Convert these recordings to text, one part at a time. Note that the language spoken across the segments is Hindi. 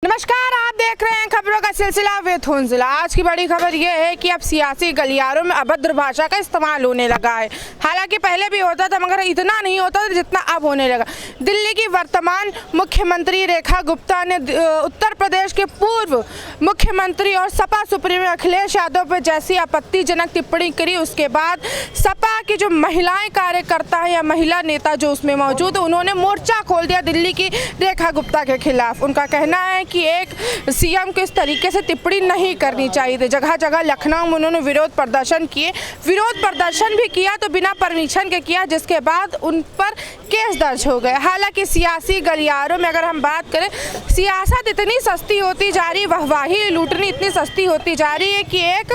नमस्कार, आप देख रहे हैं खबरों का सिलसिला विद हुंजला। आज की बड़ी खबर यह है कि अब सियासी गलियारों में अभद्र भाषा का इस्तेमाल होने लगा है। हालांकि पहले भी होता था मगर इतना नहीं होता था जितना अब होने लगा। दिल्ली की वर्तमान मुख्यमंत्री रेखा गुप्ता ने उत्तर प्रदेश के पूर्व मुख्यमंत्री और सपा सुप्रीमो अखिलेश यादव पर जैसी आपत्तिजनक टिप्पणी करी, उसके बाद सपा की जो महिलाएं कार्यकर्ता है या महिला नेता जो उसमें मौजूद, उन्होंने मोर्चा खोल दिया दिल्ली की रेखा गुप्ता के खिलाफ। उनका कहना है कि एक सीएम को इस तरीके से टिप्पणी नहीं करनी चाहिए थी। जगह जगह लखनऊ में उन्होंने विरोध प्रदर्शन किए, विरोध प्रदर्शन भी किया तो बिना परमिशन के किया, जिसके बाद उन पर केस दर्ज हो गए। हालांकि सियासी गलियारों में अगर हम बात करें, सियासत इतनी सस्ती होती जा रही, वाहवाही लूटनी इतनी सस्ती होती जा रही है कि एक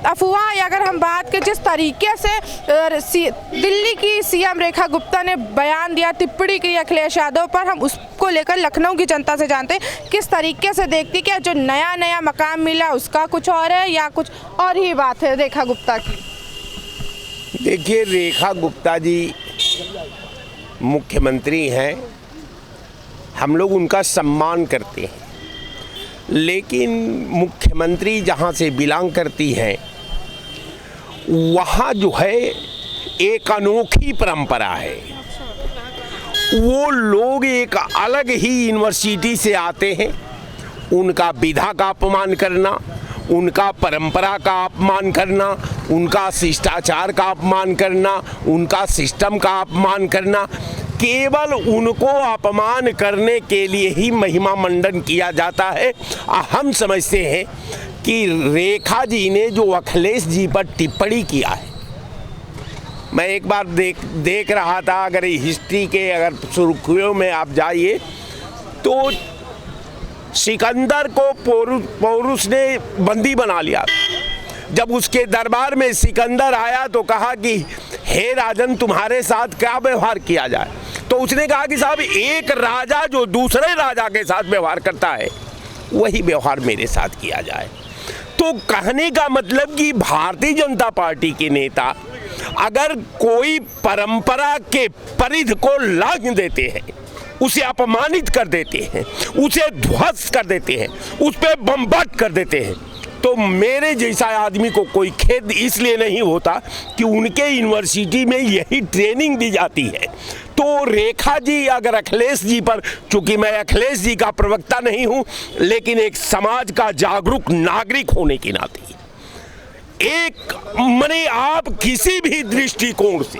अफवाह या अगर हम बात करें जिस तरीके से दिल्ली की सीएम रेखा गुप्ता ने बयान दिया, टिप्पणी की अखिलेश यादव पर, हम उसको लेकर लखनऊ की जनता से जानते हैं किस तरीके से देखती कि जो नया नया मकाम मिला उसका कुछ और है या कुछ और ही बात है रेखा गुप्ता की। देखिए, रेखा गुप्ता जी मुख्यमंत्री हैं, हम लोग उनका सम्मान करते हैं, लेकिन मुख्यमंत्री जहाँ से बिलोंग करती हैं वहाँ जो है एक अनोखी परंपरा है। वो लोग एक अलग ही यूनिवर्सिटी से आते हैं, उनका विधा का अपमान करना, उनका परंपरा का अपमान करना, उनका शिष्टाचार का अपमान करना, उनका सिस्टम का अपमान करना, केवल उनको अपमान करने के लिए ही महिमा मंडन किया जाता है। हम समझते हैं कि रेखा जी ने जो अखिलेश जी पर टिप्पणी किया है, मैं एक बार देख रहा था, अगर हिस्ट्री के अगर सुर्खियों में आप जाइए तो सिकंदर को पौरुष ने बंदी बना लिया। जब उसके दरबार में सिकंदर आया तो कहा कि हे राजन, तुम्हारे साथ क्या व्यवहार किया जाए? तो उसने कहा कि साहब, एक राजा जो दूसरे राजा के साथ व्यवहार करता है वही व्यवहार मेरे साथ किया जाए। तो कहने का मतलब कि भारतीय जनता पार्टी के नेता अगर कोई परंपरा के परिधि को लांघ देते हैं, उसे अपमानित कर देते हैं, उसे ध्वस्त कर देते हैं, उस पर बमबाद कर देते हैं, तो मेरे जैसा आदमी को कोई खेद इसलिए नहीं होता कि उनके यूनिवर्सिटी में यही ट्रेनिंग दी जाती है। तो रेखा जी अगर अखिलेश जी पर, चूंकि मैं अखिलेश जी का प्रवक्ता नहीं हूं, लेकिन एक समाज का जागरूक नागरिक होने के नाते एक माने आप किसी भी दृष्टिकोण से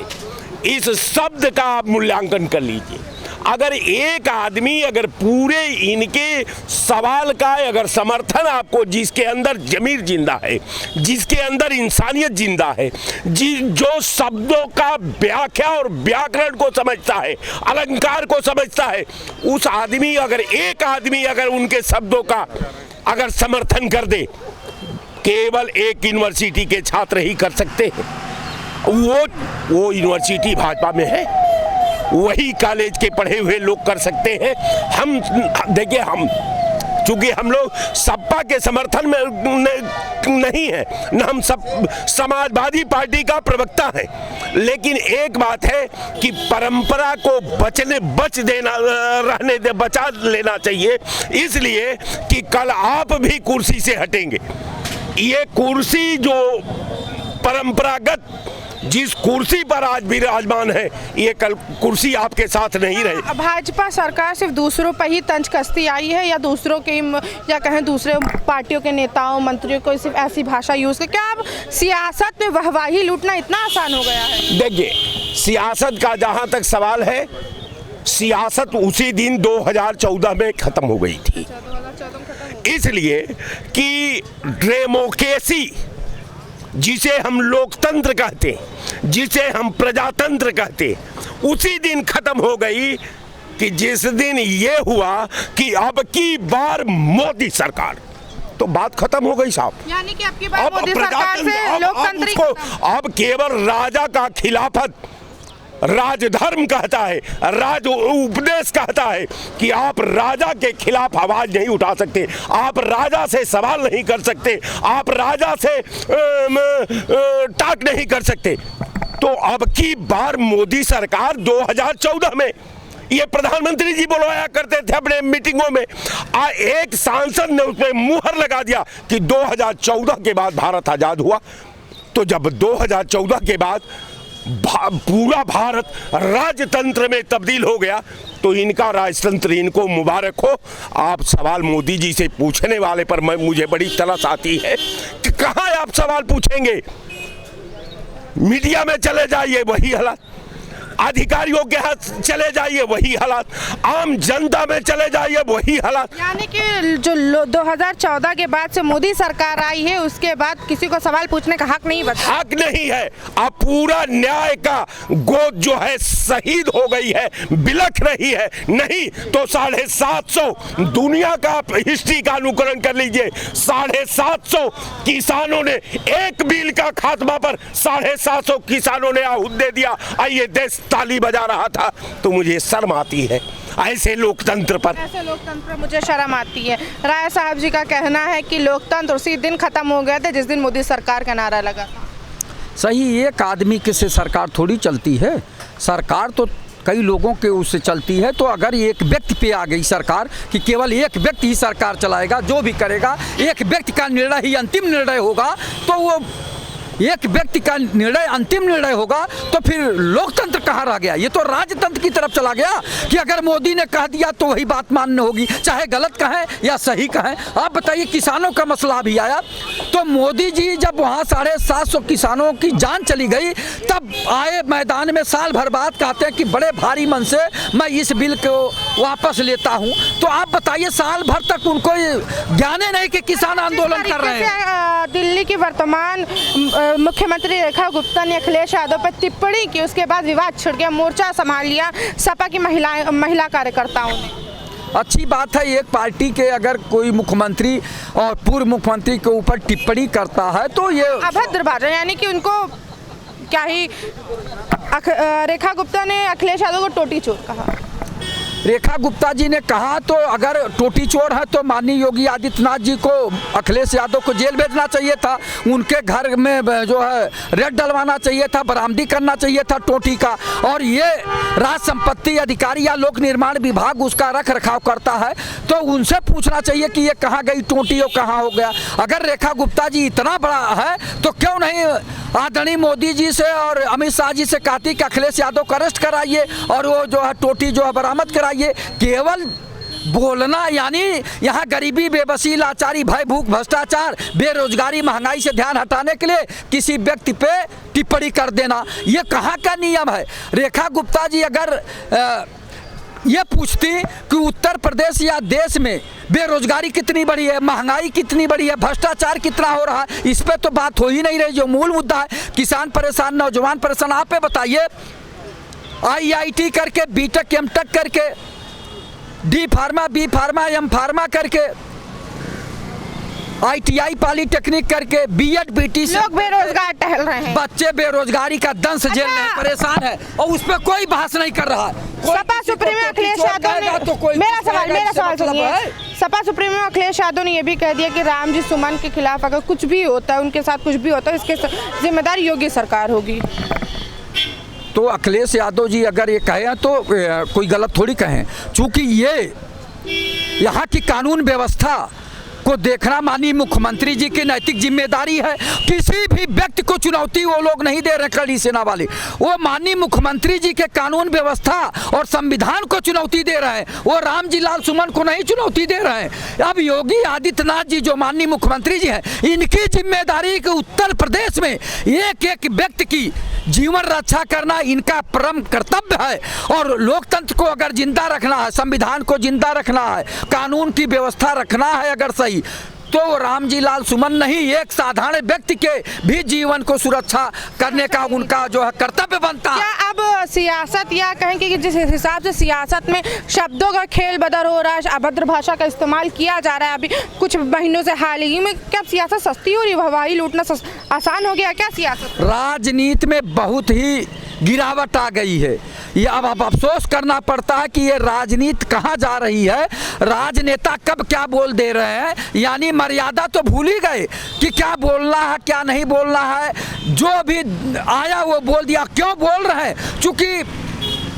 इस शब्द का आप मूल्यांकन कर लीजिए। अगर एक आदमी अगर पूरे इनके सवाल का अगर समर्थन आपको, जिसके अंदर ज़मीर जिंदा है, जिसके अंदर इंसानियत जिंदा है, जो शब्दों का व्याख्या और व्याकरण को समझता है, अलंकार को समझता है, उस आदमी अगर एक आदमी अगर उनके शब्दों का अगर समर्थन कर दे, केवल एक यूनिवर्सिटी के छात्र ही कर सकते हैं। वो यूनिवर्सिटी भाजपा में है, वही कॉलेज के पढ़े हुए लोग कर सकते हैं। हम देखिए, हम चूंकि हम लोग सपा के समर्थन में नहीं है, न हम सब समाजवादी पार्टी का प्रवक्ता है, लेकिन एक बात है कि परंपरा को बचा लेना चाहिए, इसलिए कि कल आप भी कुर्सी से हटेंगे। ये कुर्सी जो परंपरागत जिस कुर्सी पर आज विराजमान है, ये कल कुर्सी आपके साथ नहीं रहे। भाजपा सरकार सिर्फ दूसरों पर ही तंज कसती आई है या दूसरों के या कहें दूसरे पार्टियों के नेताओं मंत्रियों को सिर्फ ऐसी भाषा यूज कर, क्या अब सियासत में वाहवाही लूटना इतना आसान हो गया है? देखिए, सियासत का जहां तक सवाल है, सियासत उसी दिन 2014 में खत्म हो गई थी, इसलिए कि डेमोक्रेसी जिसे हम लोकतंत्र कहते, जिसे हम प्रजातंत्र कहते, उसी दिन खत्म हो गई कि जिस दिन ये हुआ कि अब की बार मोदी सरकार, तो बात खत्म हो गई साहब। यानी कि अब की बार मोदी सरकार से लोकतंत्र अब केवल राजा का खिलाफत राजधर्म कहता है, राज उपदेश कहता है कि आप राजा के खिलाफ आवाज नहीं उठा सकते, आप राजा से सवाल नहीं कर सकते, आप राजा से टाक नहीं कर सकते। तो अब की बार मोदी सरकार 2014 में ये प्रधानमंत्री जी बुलवाया करते थे अपने मीटिंगों में। एक सांसद ने उसमें मुहर लगा दिया कि 2014 के बाद भारत आजाद हुआ। तो जब 2014 के बाद पूरा भारत राजतंत्र में तब्दील हो गया तो इनका राजतंत्र इनको मुबारक हो। आप सवाल मोदी जी से पूछने वाले पर मुझे बड़ी तलस आती है कि कहाँ आप सवाल पूछेंगे। मीडिया में चले जाइए वही हालात, अधिकारियों के हाथ चले जाइए वही हालात, आम जनता में चले जाइए वही हालात। यानी कि जो 2014 के बाद से मोदी सरकार आई है उसके बाद किसी को सवाल पूछने का हक नहीं बचा। हक नहीं है। अब पूरा न्याय का गोद जो है शहीद हो गई है, बिलख रही है। नहीं तो 750 दुनिया का हिस्ट्री का अनुकरण कर लीजिए, 750 किसानों ने एक बिल का खात्मा पर 750 किसानों ने आहूत दे दिया। आइए देश ताली बजा रहा था। तो मुझे शर्म आती है ऐसे लोकतंत्र पर। ऐसे लोकतंत्र मुझे शर्म आती है। राय साहब जी का कहना है कि लोकतंत्र उसी दिन खत्म हो गया था जिस दिन मोदी सरकार का नारा लगा था। सही, एक आदमी के से सरकार थोड़ी चलती है, सरकार तो कई लोगों के उससे चलती है। तो अगर एक व्यक्ति पे आ गई सरकार कि केवल एक व्यक्ति ही सरकार चलाएगा, जो भी करेगा एक व्यक्ति का निर्णय ही अंतिम निर्णय होगा, तो वो एक व्यक्ति का निर्णय अंतिम निर्णय होगा, तो फिर लोकतंत्र कहाँ रह गया? ये तो राजतंत्र की तरफ चला गया कि अगर मोदी ने कह दिया तो वही बात माननी होगी, चाहे गलत कहें या सही कहें। आप बताइए, किसानों का मसला भी आया तो मोदी जी जब वहाँ 750 किसानों की जान चली गई तब आए मैदान में, साल भर बाद कहते हैं कि बड़े भारी मन से मैं इस बिल को वापस लेता हूँ। तो आप बताइए, साल भर तक उनको ज्ञान नहीं कि किसान आंदोलन कर रहे हैं। दिल्ली की वर्तमान मुख्यमंत्री रेखा गुप्ता ने अखिलेश यादव पर टिप्पणी की, उसके बाद विवाद छिड़ गया, मोर्चा संभाल लिया सपा की महिला कार्यकर्ताओं ने। अच्छी बात है, एक पार्टी के अगर कोई मुख्यमंत्री और पूर्व मुख्यमंत्री के ऊपर टिप्पणी करता है तो ये अभद्र भाषा, यानी कि उनको क्या ही रेखा गुप्ता ने अखिलेश यादव को टोटी चोर कहा। रेखा गुप्ता जी ने कहा तो अगर टोटी चोर है तो माननीय योगी आदित्यनाथ जी को अखिलेश यादव को जेल भेजना चाहिए था, उनके घर में जो है रेड डलवाना चाहिए था, बरामदी करना चाहिए था टोटी का। और ये राज संपत्ति अधिकारी या लोक निर्माण विभाग उसका रख रखाव करता है तो उनसे पूछना चाहिए कि ये कहाँ गई टोटी और कहाँ हो गया। अगर रेखा गुप्ता जी इतना बड़ा है तो क्यों नहीं आदरणीय मोदी जी से और अमित शाह जी से कहती कि अखिलेश यादव को अरेस्ट कराइए और वो जो है टोटी जो है बरामद कराइए। केवल बोलना, यानी यहाँ गरीबी, बेबसी, लाचारी, भय, भूख, भ्रष्टाचार, बेरोजगारी, महंगाई से ध्यान हटाने के लिए किसी व्यक्ति पे टिप्पणी कर देना, ये कहाँ का नियम है? रेखा गुप्ता जी अगर ये पूछती कि उत्तर प्रदेश या देश में बेरोजगारी कितनी बड़ी है, महंगाई कितनी बड़ी है, भ्रष्टाचार कितना हो रहा है, इस पे तो बात हो ही नहीं रही। जो मूल मुद्दा है, किसान परेशान, नौजवान परेशान। आप बताइए, IIT करके, बीटेक एमटेक करके, D pharma, B pharma, M pharma करके, ITI पॉलिटेक्निक करके, BEd BTC, लोग बेरोजगार टहल रहे हैं। बच्चे बेरोजगारी का दंश झेल रहे हैं, परेशान है और उस पर कोई बहस नहीं कर रहा है। सपा सुप्रीमो अखिलेश यादव ने, मेरा सवाल सुनिए, सपा सुप्रीमो अखिलेश यादव ने यह भी कह दिया कि राम जी सुमन के खिलाफ अगर कुछ भी होता है, उनके साथ कुछ भी होता है, इसके जिम्मेदार योगी सरकार होगी। तो अखिलेश यादव जी अगर ये कहें तो कोई गलत थोड़ी कहें, चूंकि ये यहाँ की कानून व्यवस्था को देखना माननीय मुख्यमंत्री जी की नैतिक जिम्मेदारी है। किसी भी व्यक्ति को चुनौती वो लोग नहीं दे रहे, कड़ी सेना वाले, वो माननीय मुख्यमंत्री जी के कानून व्यवस्था और संविधान को चुनौती दे रहे हैं, वो राम जी लाल सुमन को नहीं चुनौती दे रहे हैं। अब योगी आदित्यनाथ जी जो माननीय मुख्यमंत्री जी हैं, इनकी जिम्मेदारी कि उत्तर प्रदेश में एक एक व्यक्ति की जीवन रक्षा करना इनका परम कर्तव्य है। और लोकतंत्र को अगर जिंदा रखना है, संविधान को जिंदा रखना है, कानून की व्यवस्था रखना है अगर सही, तो राम जी लाल सुमन नहीं, एक साधारण व्यक्ति के भी जीवन को सुरक्षा करने का उनका जो है कर्तव्य बनता है। क्या अब सियासत, या कहेंगे कि जिस हिसाब से सियासत में शब्दों का खेल बदल हो रहा है, अभद्र भाषा का इस्तेमाल किया जा रहा है अभी कुछ महीनों से, हाल ही में, क्या सियासत सस्ती हो रही है? हवाई लूटना आसान हो गया क्या सियासत? राजनीति में बहुत ही गिरावट आ गई है। ये अब अफसोस करना पड़ता है कि ये राजनीति कहाँ जा रही है। राजनेता कब क्या बोल दे रहे हैं, यानी मर्यादा तो भूल ही गए कि क्या बोलना है क्या नहीं बोलना है। जो भी आया वो बोल दिया। क्यों बोल रहे हैं? चूंकि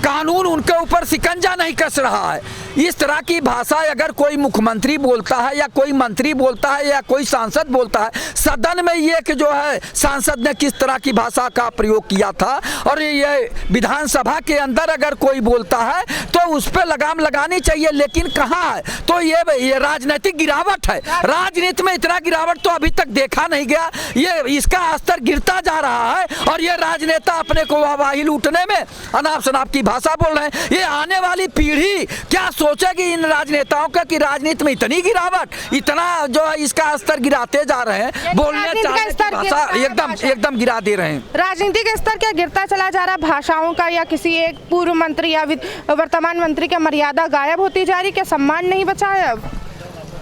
कानून उनके ऊपर शिकंजा नहीं कस रहा है। इस तरह की भाषा अगर कोई मुख्यमंत्री बोलता है या कोई मंत्री बोलता है या कोई सांसद बोलता है, सदन में ये कि जो है सांसद ने किस तरह की भाषा का प्रयोग किया था, और ये विधानसभा के अंदर अगर कोई बोलता है तो उस पर लगाम लगानी चाहिए। लेकिन कहाँ है? तो ये राजनीतिक गिरावट है। राजनीति में इतना गिरावट तो अभी तक देखा नहीं गया। ये इसका स्तर गिरता जा रहा है और ये राजनेता अपने को वाहवाही लूटने में अनाप शनाप की भाषा बोल रहे हैं। ये आने वाली पीढ़ी क्या सोचेगी इन राजनेताओं का कि राजनीति में इतनी गिरावट, इतना जो है इसका स्तर गिराते जा रहे हैं, बोलने चाहने की भाषा एकदम गिरा दे रहे हैं। राजनीतिक स्तर क्या गिरता चला जा रहा है भाषाओं का, या किसी एक पूर्व मंत्री या वर्तमान मंत्री का मर्यादा गायब होती जा रही, क्या सम्मान नहीं बचा है अब?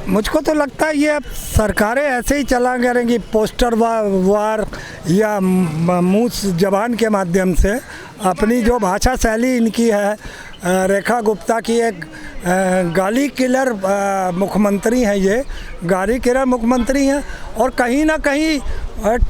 मुझको तो लगता है ये अब सरकारें ऐसे ही चला करेंगी, पोस्टर वार या मुंह जबान के माध्यम से अपनी जो भाषा शैली इनकी है। रेखा गुप्ता की एक गाली किलर मुख्यमंत्री हैं, ये गाली किलर मुख्यमंत्री हैं, और कहीं ना कहीं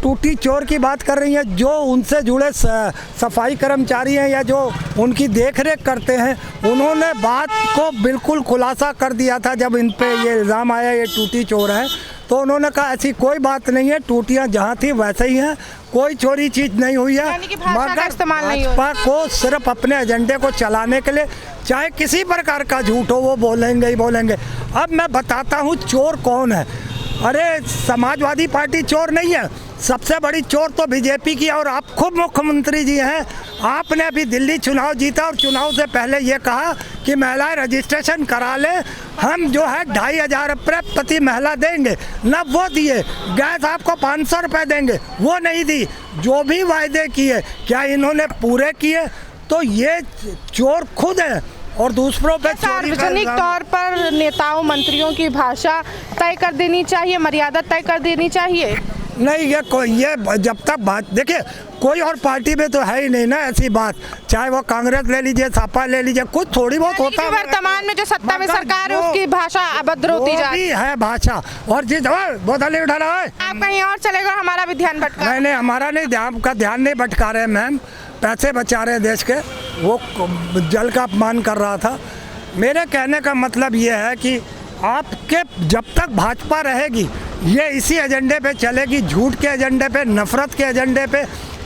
टूटी चोर की बात कर रही हैं। जो उनसे जुड़े सफाई कर्मचारी हैं या जो उनकी देखरेख करते हैं, उन्होंने बात को बिल्कुल खुलासा कर दिया था जब इन पे ये इल्ज़ाम आया ये टूटी चोर है। तो उन्होंने कहा ऐसी कोई बात नहीं है, टूटियाँ जहाँ थी वैसे ही हैं, कोई चोरी चीज़ नहीं हुई है। मगर भाजपा को सिर्फ अपने एजेंडे को चलाने के लिए चाहे किसी प्रकार का झूठ हो वो बोलेंगे ही बोलेंगे। अब मैं बताता हूँ चोर कौन है। अरे समाजवादी पार्टी चोर नहीं है, सबसे बड़ी चोर तो बीजेपी की, और आप खुद मुख्यमंत्री जी हैं। आपने अभी दिल्ली चुनाव जीता और चुनाव से पहले ये कहा कि महिलाएं रजिस्ट्रेशन करा लें, हम जो है 2500 रुपये प्रति महिला देंगे, न वो दिए। गैस आपको 500 रुपये देंगे, वो नहीं दी। जो भी वायदे किए क्या इन्होंने पूरे किए? तो ये चोर खुद है और दूसरों पे सार्वजनिक तौर पर नेताओं मंत्रियों की भाषा तय कर देनी चाहिए, मर्यादा तय कर देनी चाहिए। नहीं, ये जब तक बात देखिए, कोई और पार्टी में तो है ही नहीं ना ऐसी बात। चाहे वो कांग्रेस ले लीजिए, सपा ले लीजिए, कुछ थोड़ी बहुत होता है। वर्तमान में जो सत्ता में सरकार है उसकी भाषा अभद्र होती जा रही है भाषा। और जिस बोतल उठा रहा है, आप कहीं और चलेगा, हमारा भी ध्यान भटका। नहीं, हमारा नहीं, आपका ध्यान नहीं भटका रहे मैम, पैसे बचा रहे देश के। वो जल का अपमान कर रहा था। मेरे कहने का मतलब ये है कि आपके जब तक भाजपा रहेगी ये इसी एजेंडे पे चलेगी, झूठ के एजेंडे पे, नफरत के एजेंडे पे।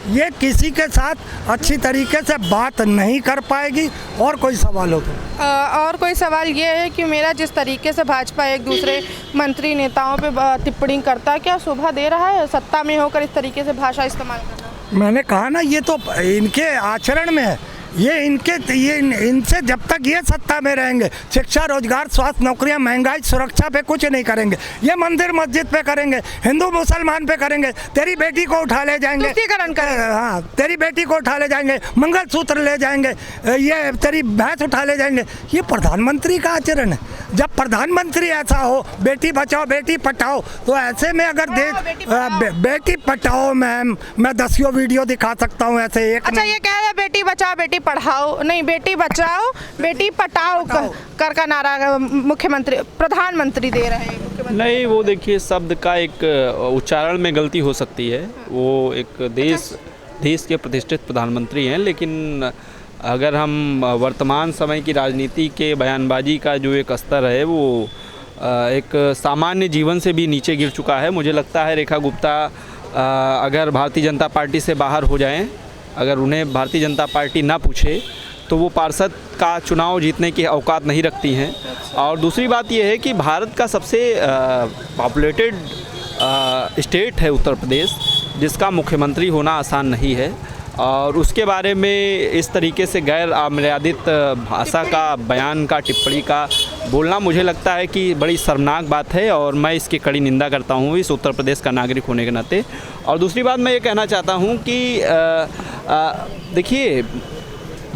ये किसी के साथ अच्छी तरीके से बात नहीं कर पाएगी। और कोई सवाल हो तो और कोई सवाल ये है कि मेरा जिस तरीके से भाजपा एक दूसरे मंत्री नेताओं पे टिप्पणी करता है, क्या शोभा दे रहा है सत्ता में होकर इस तरीके से भाषा इस्तेमाल करना? मैंने कहा ना, ये तो इनके आचरण में है। ये इनसे जब तक ये सत्ता में रहेंगे, शिक्षा, रोजगार, स्वास्थ्य, नौकरियां, महंगाई, सुरक्षा पे कुछ नहीं करेंगे। ये मंदिर मस्जिद पे करेंगे, हिंदू मुसलमान पे करेंगे, तेरी बेटी को उठा ले जाएंगे, हाँ, तेरी बेटी को उठा ले जाएंगे, मंगलसूत्र ले जाएंगे, ये तेरी भैंस उठा ले जाएंगे। ये प्रधानमंत्री का आचरण है। जब प्रधानमंत्री ऐसा हो, बेटी बचाओ बेटी पढ़ाओ, तो ऐसे में अगर बेटी पढ़ाओ मैम, मैं 10 वीडियो दिखा सकता हूँ ऐसे एक। अच्छा, ये कह रहे बेटी बचाओ बेटी पढ़ाओ, नहीं बेटी बचाओ बेटी पटाओ कर का नारा मुख्यमंत्री प्रधानमंत्री दे रहे हैं। नहीं, वो देखिए शब्द का एक उच्चारण में गलती हो सकती है। वो एक देश के प्रतिष्ठित प्रधानमंत्री हैं, लेकिन अगर हम वर्तमान समय की राजनीति के बयानबाजी का जो एक स्तर है वो एक सामान्य जीवन से भी नीचे गिर चुका है। मुझे लगता है रेखा गुप्ता अगर भारतीय जनता पार्टी से बाहर हो जाएं, अगर उन्हें भारतीय जनता पार्टी ना पूछे तो वो पार्षद का चुनाव जीतने की औकात नहीं रखती हैं। और दूसरी बात ये है कि भारत का सबसे पॉपुलेटेड स्टेट है उत्तर प्रदेश, जिसका मुख्यमंत्री होना आसान नहीं है। और उसके बारे में इस तरीके से गैर मर्यादित भाषा का, बयान का, टिप्पणी का बोलना मुझे लगता है कि बड़ी शर्मनाक बात है, और मैं इसकी कड़ी निंदा करता हूँ इस उत्तर प्रदेश का नागरिक होने के नाते। और दूसरी बात मैं ये कहना चाहता हूँ कि देखिए,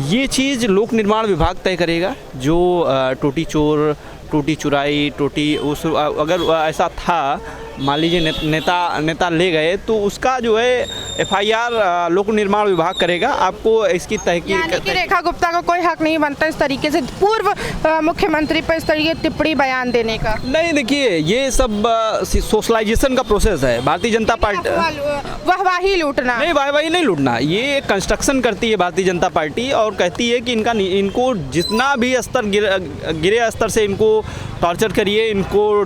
ये चीज़ लोक निर्माण विभाग तय करेगा। जो टोटी चोर, टोटी चुराई, टोटी उस अगर ऐसा था मान लीजिए नेता ले गए तो उसका जो है FIR लोक निर्माण विभाग करेगा। आपको इसकी तहकीक यानी कि रेखा गुप्ता को कोई हक नहीं बनता इस तरीके से पूर्व मुख्यमंत्री पर इस तरीके की टिप्पणी बयान देने का। नहीं, देखिए ये सब सोशलाइजेशन का प्रोसेस है। भारतीय जनता पार्टी वाहवाही लूटना नहीं, वाहवाही नहीं लूटना, ये कंस्ट्रक्शन करती है भारतीय जनता पार्टी और कहती है कि इनको जितना भी स्तर गिरे स्तर से इनको टॉर्चर करिए, इनको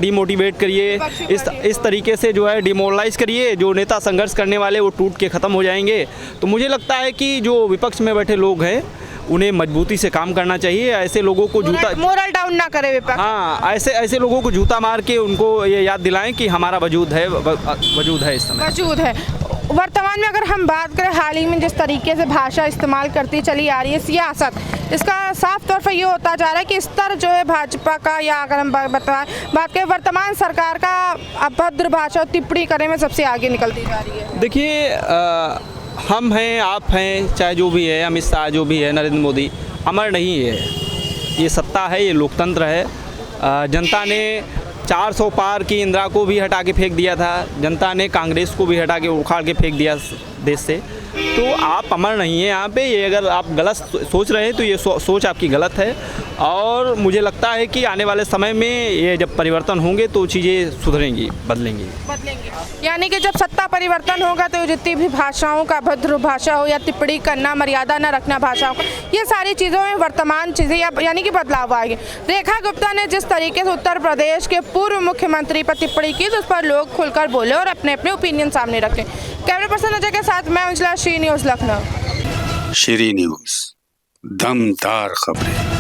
डिमोटिवेट करिए, इस तरीके से जो है डिमोरलाइज करिए, जो नेता संघर्ष करने वाले वो टूट के ख़त्म हो जाएंगे। तो मुझे लगता है कि जो विपक्ष में बैठे लोग हैं उन्हें मजबूती से काम करना चाहिए। ऐसे लोगों को जूता मोरल डाउन ना करे विपक्ष। हाँ, ऐसे लोगों को जूता मार के उनको ये याद दिलाएं कि हमारा वजूद है इस समय वजूद है। वर्तमान में अगर हम बात करें हाल ही में जिस तरीके से भाषा इस्तेमाल करती चली आ रही है सियासत, इसका साफ तौर पर ये होता जा रहा है कि स्तर जो है भाजपा का, या अगर हम बात करें वर्तमान सरकार का, अभद्र भाषा और टिप्पणी करने में सबसे आगे निकलती जा रही है। देखिए, हम हैं, आप हैं, चाहे जो भी है, अमित शाह जो भी है, नरेंद्र मोदी, अमर नहीं है। ये सत्ता है, ये लोकतंत्र है। जनता ने 400 पार की इंदिरा को भी हटा के फेंक दिया था, जनता ने कांग्रेस को भी हटा के उखाड़ के फेंक दिया देश से। तो आप अमर नहीं है यहाँ पे। ये अगर आप गलत सोच रहे हैं तो ये सोच आपकी गलत है। और मुझे लगता है कि आने वाले समय में ये जब परिवर्तन होंगे तो चीज़ें सुधरेंगी, बदलेंगी। यानी कि जब सत्ता परिवर्तन होगा तो जितनी भी भाषाओं का भद्र भाषा हो या टिप्पणी करना, मर्यादा न रखना भाषाओं का, ये सारी चीज़ों में वर्तमान चीज़ें यानी कि बदलाव आएंगे। रेखा गुप्ता ने जिस तरीके से उत्तर प्रदेश के पूर्व मुख्यमंत्री पर टिप्पणी की तो उस पर लोग खुलकर बोले और अपने अपने ओपिनियन सामने रखे। कैमरा पर्सन अजय के साथ मैं अंजला, श्री न्यूज़ लखनऊ। श्री न्यूज़, दमदार खबरें।